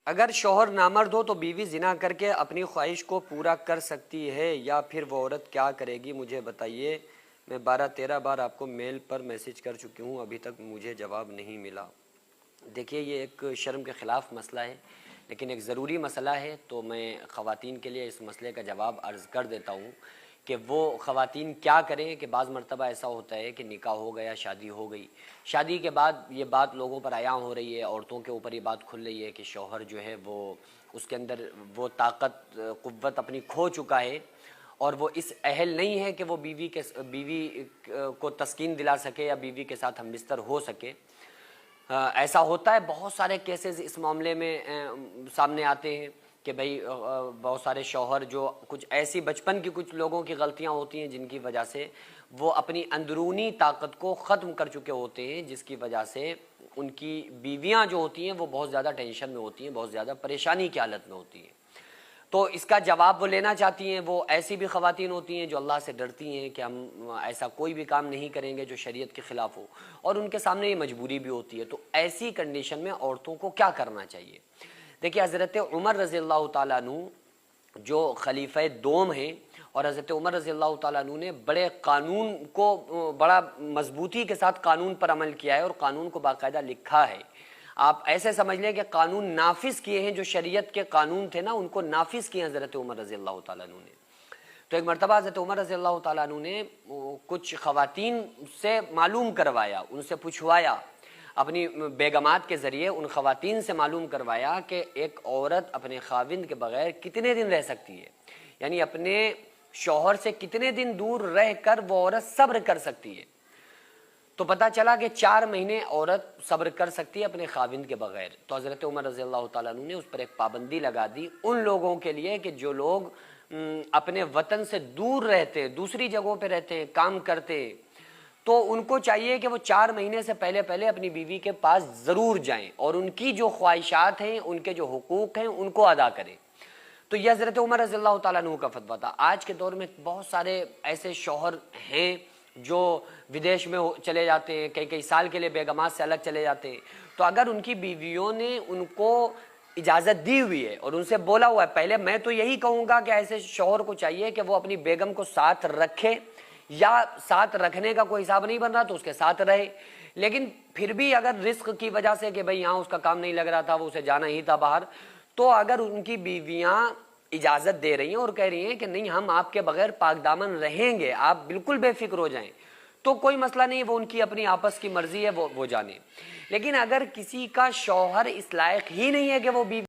اگر شوہر نامرد ہو تو بیوی زنا کر کے اپنی خواہش کو پورا کر سکتی ہے یا پھر وہ عورت کیا کرے گی؟ مجھے بتائیے۔ میں 12-13 بار آپ کو میل پر میسج کر چکی ہوں، ابھی تک مجھے جواب نہیں ملا۔ دیکھیے، یہ ایک شرم کے خلاف مسئلہ ہے، لیکن ایک ضروری مسئلہ ہے، تو میں خواتین کے لیے اس مسئلے کا جواب عرض کر دیتا ہوں کہ وہ خواتین کیا کریں کہ بعض مرتبہ ایسا ہوتا ہے کہ نکاح ہو گیا، شادی ہو گئی، شادی کے بعد یہ بات لوگوں پر عیاں ہو رہی ہے، عورتوں کے اوپر یہ بات کھل رہی ہے کہ شوہر جو ہے وہ اس کے اندر وہ طاقت قوت اپنی کھو چکا ہے اور وہ اس اہل نہیں ہے کہ وہ بیوی کو تسکین دلا سکے یا بیوی کے ساتھ ہم بستر ہو سکے۔ ایسا ہوتا ہے، بہت سارے کیسز اس معاملے میں سامنے آتے ہیں کہ بھئی بہت سارے شوہر جو کچھ ایسی بچپن کی کچھ لوگوں کی غلطیاں ہوتی ہیں جن کی وجہ سے وہ اپنی اندرونی طاقت کو ختم کر چکے ہوتے ہیں، جس کی وجہ سے ان کی بیویاں جو ہوتی ہیں وہ بہت زیادہ ٹینشن میں ہوتی ہیں، بہت زیادہ پریشانی کی حالت میں ہوتی ہیں۔ تو اس کا جواب وہ لینا چاہتی ہیں۔ وہ ایسی بھی خواتین ہوتی ہیں جو اللہ سے ڈرتی ہیں کہ ہم ایسا کوئی بھی کام نہیں کریں گے جو شریعت کے خلاف ہو، اور ان کے سامنے یہ مجبوری بھی ہوتی ہے۔ تو ایسی کنڈیشن میں عورتوں کو کیا کرنا چاہیے؟ دیکھیے، حضرت عمر رضی اللہ تعالیٰ عنہ جو خلیفہ دوم ہیں، اور حضرت عمر رضی اللہ تعالیٰ عنہ نے بڑے قانون کو بڑا مضبوطی کے ساتھ قانون پر عمل کیا ہے اور قانون کو باقاعدہ لکھا ہے۔ آپ ایسے سمجھ لیں کہ قانون نافذ کیے ہیں، جو شریعت کے قانون تھے نا ان کو نافذ کیے ہیں حضرت عمر رضی اللہ تعالیٰ عنہ نے۔ تو ایک مرتبہ حضرت عمر رضی اللہ تعالیٰ عنہ نے کچھ خواتین سے معلوم کروایا، ان سے پوچھوایا، اپنی بیگمات کے ذریعے ان خواتین سے معلوم کروایا کہ ایک عورت اپنے خاوند کے بغیر کتنے دن رہ سکتی ہے، یعنی اپنے شوہر سے کتنے دن دور رہ کر وہ عورت صبر کر سکتی ہے۔ تو پتہ چلا کہ 4 مہینے عورت صبر کر سکتی ہے اپنے خاوند کے بغیر۔ تو حضرت عمر رضی اللہ تعالیٰ عنہ نے اس پر ایک پابندی لگا دی ان لوگوں کے لیے کہ جو لوگ اپنے وطن سے دور رہتے، دوسری جگہوں پہ رہتے، کام کرتے، تو ان کو چاہیے کہ وہ 4 مہینے سے پہلے اپنی بیوی کے پاس ضرور جائیں اور ان کی جو خواہشات ہیں، ان کے جو حقوق ہیں، ان کو ادا کریں۔ تو یہ حضرت عمر رضی اللہ تعالیٰ عنہ کا فتویٰ تھا۔ آج کے دور میں بہت سارے ایسے شوہر ہیں جو ودیش میں چلے جاتے ہیں، کئی سال کے لیے بیگمات سے الگ چلے جاتے ہیں۔ تو اگر ان کی بیویوں نے ان کو اجازت دی ہوئی ہے اور ان سے بولا ہوا ہے، پہلے میں تو یہی کہوں گا کہ ایسے شوہر کو چاہیے کہ وہ اپنی بیگم کو ساتھ رکھے، یا ساتھ رکھنے کا کوئی حساب نہیں بن رہا تو اس کے ساتھ رہے، لیکن پھر بھی اگر رزق کی وجہ سے کہ بھئی یہاں اس کا کام نہیں لگ رہا تھا، وہ اسے جانا ہی تھا باہر، تو اگر ان کی بیویاں اجازت دے رہی ہیں اور کہہ رہی ہیں کہ نہیں ہم آپ کے بغیر پاک دامن رہیں گے، آپ بالکل بے فکر ہو جائیں، تو کوئی مسئلہ نہیں، وہ ان کی اپنی آپس کی مرضی ہے، وہ جانے۔ لیکن اگر کسی کا شوہر اس لائق ہی نہیں ہے کہ وہ بیوی